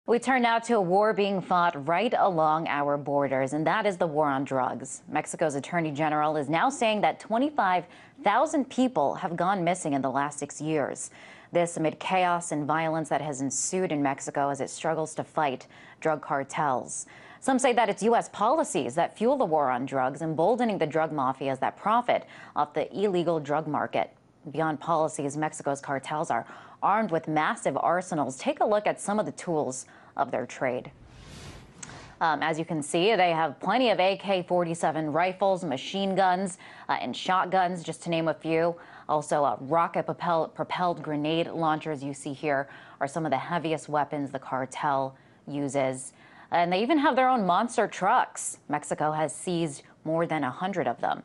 We turn now to a war being fought right along our borders, and that is the war on drugs. Mexico's Attorney General is now saying that 25,000 people have gone missing in the last 6 years. This amid chaos and violence that has ensued in Mexico as it struggles to fight drug cartels. Some say that it's U.S. policies that fuel the war on drugs, emboldening the drug mafias that profit off the illegal drug market. Beyond policies, Mexico's cartels are armed with massive arsenals. Take a look at some of the tools of their trade. As you can see, they have plenty of AK-47 rifles, machine guns, and shotguns, just to name a few. Also, rocket-propelled grenade launchers you see here are some of the heaviest weapons the cartel uses. And they even have their own monster trucks. Mexico has seized more than 100 of them.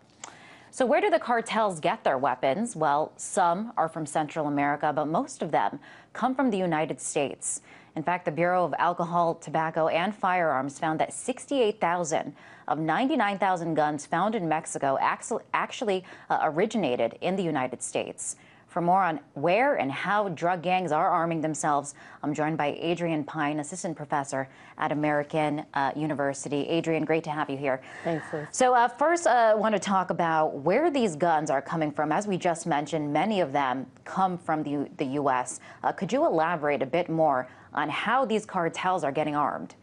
So where do the cartels get their weapons? Well, some are from Central America, but most of them come from the United States. In fact, the Bureau of Alcohol, Tobacco, and Firearms found that 68,000 of 99,000 guns found in Mexico actually originated in the United States. For more on where and how drug gangs are arming themselves, I'm joined by Adrienne Pine, assistant professor at American University. Adrienne, great to have you here. Thanks, Liz. So first, I want to talk about where these guns are coming from. As we just mentioned, many of them come from the U.S. Could you elaborate a bit more on how these cartels are getting armed?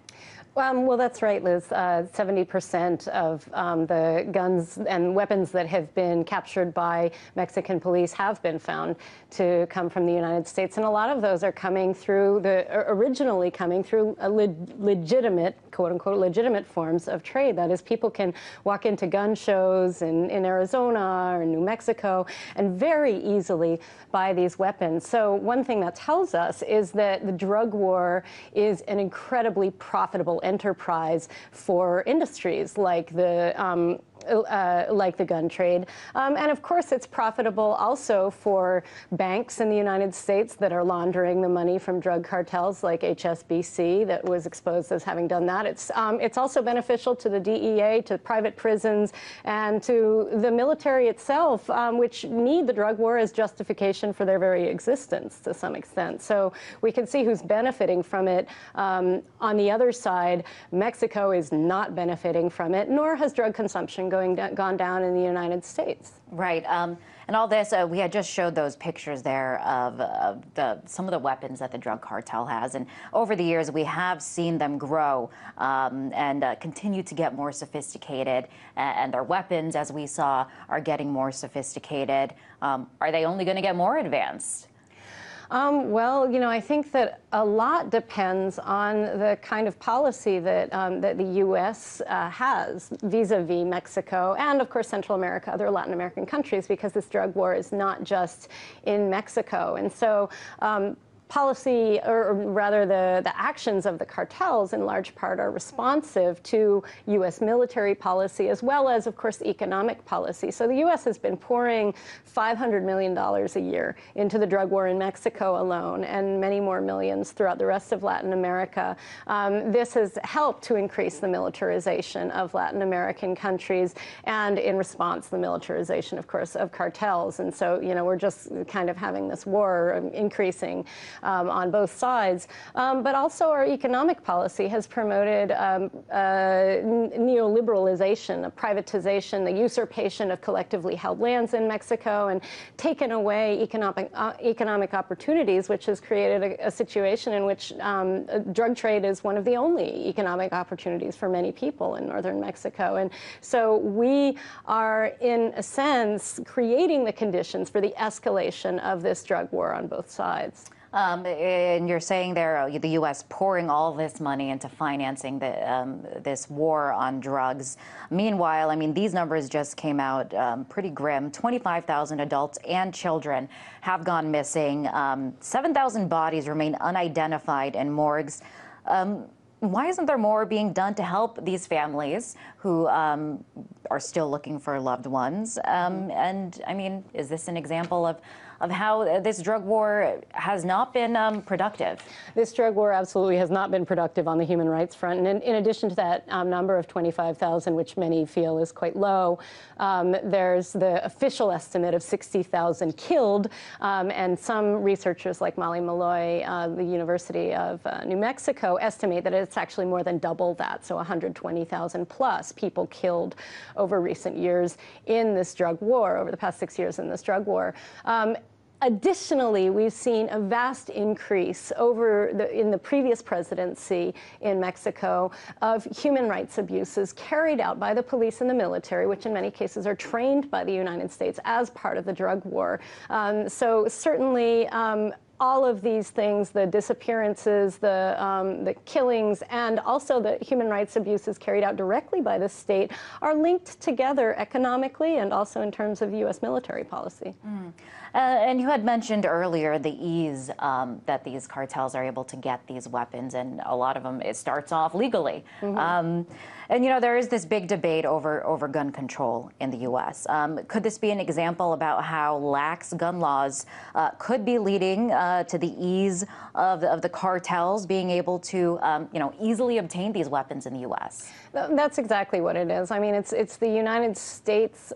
Well, that's right, Liz. 70% of the guns and weapons that have been captured by Mexican police have been found to come from the United States. And a lot of those are coming through originally coming through a legitimate, quote unquote, legitimate forms of trade. That is, people can walk into gun shows in Arizona or New Mexico and very easily buy these weapons. So one thing that tells us is that the drug war is an incredibly profitable enterprise for industries like the gun trade. And of course, it's profitable also for banks in the United States that are laundering the money from drug cartels like HSBC that was exposed as having done that. It's also beneficial to the DEA, to private prisons, and to the military itself, which need the drug war as justification for their very existence to some extent. So we can see who's benefiting from it. On the other side, Mexico is not benefiting from it, nor has drug consumption gone down in the United States. Right. And all this, we had just showed those pictures there of some of the weapons that the drug cartel has. And over the years, we have seen them grow and continue to get more sophisticated. And their weapons, as we saw, are getting more sophisticated. Are they only going to get more advanced? Well, I think that a lot depends on the kind of policy that the U.S. has vis-a-vis Mexico and, of course, Central America, other Latin American countries, because this drug war is not just in Mexico. And so policy, or rather the actions of the cartels in large part are responsive to U.S. military policy as well as, of course, economic policy. So the U.S. has been pouring $500 million a year into the drug war in Mexico alone, and many more millions throughout the rest of Latin America. This has helped to increase the militarization of Latin American countries, and in response, the militarization, of course, of cartels. And so, we're just kind of having this war increasing on both sides. But also our economic policy has promoted neoliberalization, a privatization, the usurpation of collectively held lands in Mexico, and taken away economic opportunities, which has created a situation in which drug trade is one of the only economic opportunities for many people in northern Mexico. And so we are, in a sense, creating the conditions for the escalation of this drug war on both sides. And you're saying there the U.S. pouring all this money into financing this war on drugs. Meanwhile, I mean, these numbers just came out pretty grim. 25,000 adults and children have gone missing. 7,000 bodies remain unidentified in morgues. Why isn't there more being done to help these families who are still looking for loved ones? And I mean, is this an example of of how this drug war has not been productive. This drug war absolutely has not been productive on the human rights front. And in addition to that number of 25,000, which many feel is quite low, there's the official estimate of 60,000 killed. And some researchers like Molly Malloy, the University of New Mexico, estimate that it's actually more than double that, so 120,000 plus people killed over recent years in this drug war, over the past 6 years in this drug war. Additionally, we've seen a vast increase in the previous presidency in Mexico of human rights abuses carried out by the police and the military, which in many cases are trained by the United States as part of the drug war. So certainly, all of these things, the disappearances, the killings, and also the human rights abuses carried out directly by the state are linked together economically and also in terms of U.S. military policy. And you had mentioned earlier the ease that these cartels are able to get these weapons, and a lot of them, it starts off legally. And, you know, there is this big debate over gun control in the U.S. Could this be an example about how lax gun laws could be leading to the ease of the cartels being able to, you know, easily obtain these weapons in the U.S.? That's exactly what it is. I mean, it's the United States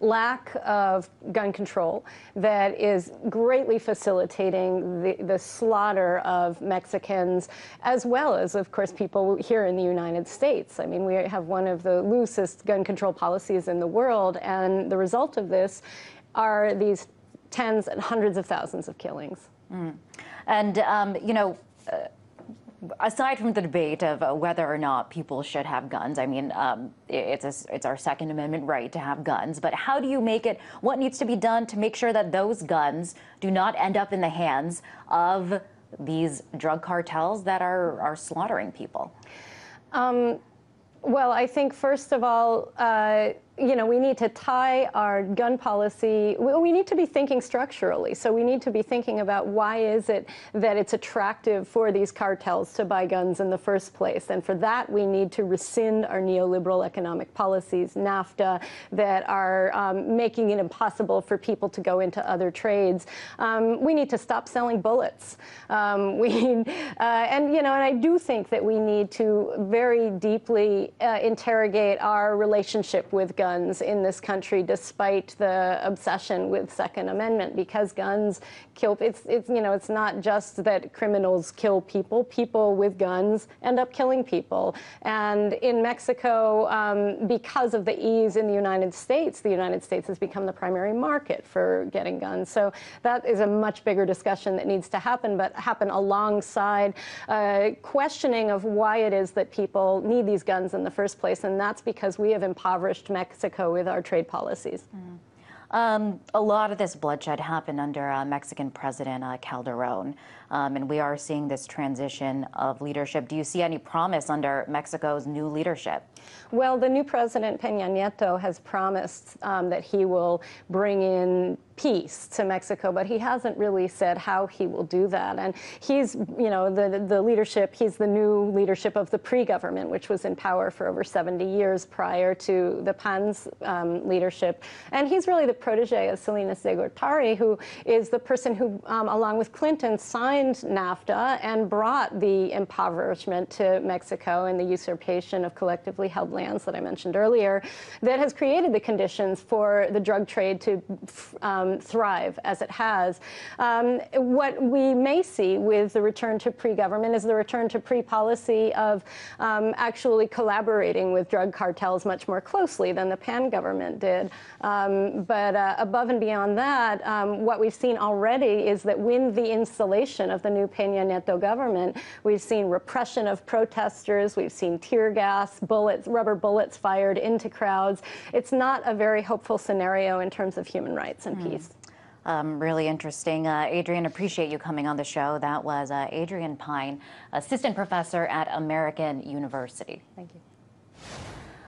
lack of gun control that is greatly facilitating the slaughter of Mexicans, as well as, of course, people here in the United States. I mean, we have one of the loosest gun control policies in the world, and the result of this are these tens and hundreds of thousands of killings. And, you know, aside from the debate of whether or not people should have guns, I mean, it's our Second Amendment right to have guns, but how do you make it, what needs to be done to make sure that those guns do not end up in the hands of these drug cartels that are slaughtering people? Well, I think, first of all, you know, we need to tie our gun policy, we need to be thinking structurally. So we need to be thinking about why is it that it's attractive for these cartels to buy guns in the first place. And for that, we need to rescind our neoliberal economic policies, NAFTA, that are making it impossible for people to go into other trades. We need to stop selling bullets. And, you know, and I do think that we need to very deeply interrogate our relationship with guns in this country, despite the obsession with Second Amendment, because guns kill. It's you know, it's not just that criminals kill people. People with guns end up killing people. And in Mexico, because of the ease in the United States has become the primary market for getting guns. So that is a much bigger discussion that needs to happen, but happen alongside questioning of why it is that people need these guns in the first place. And that's because we have impoverished Mexico with our trade policies. A lot of this bloodshed happened under Mexican President Calderon, and we are seeing this transition of leadership. Do you see any promise under Mexico's new leadership? Well, the new president, Peña Nieto, has promised that he will bring in peace to Mexico, but he hasn't really said how he will do that. And he's, you know, the leadership, he's the new leadership of the pre-government, which was in power for over 70 years prior to the PAN's leadership. And he's really the protege of Salinas de Gortari, who is the person who, along with Clinton, signed NAFTA and brought the impoverishment to Mexico and the usurpation of collectively held lands that I mentioned earlier, that has created the conditions for the drug trade to thrive as it has. What we may see with the return to pre-government is the return to pre-policy of actually collaborating with drug cartels much more closely than the PAN government did. But above and beyond that, what we've seen already is that with the installation of the new Peña Nieto government, we've seen repression of protesters, we've seen tear gas, bullets, rubber bullets fired into crowds. It's not a very hopeful scenario in terms of human rights and peace. Really interesting. Adrienne, appreciate you coming on the show. That was Adrienne Pine, assistant professor at American University. Thank you.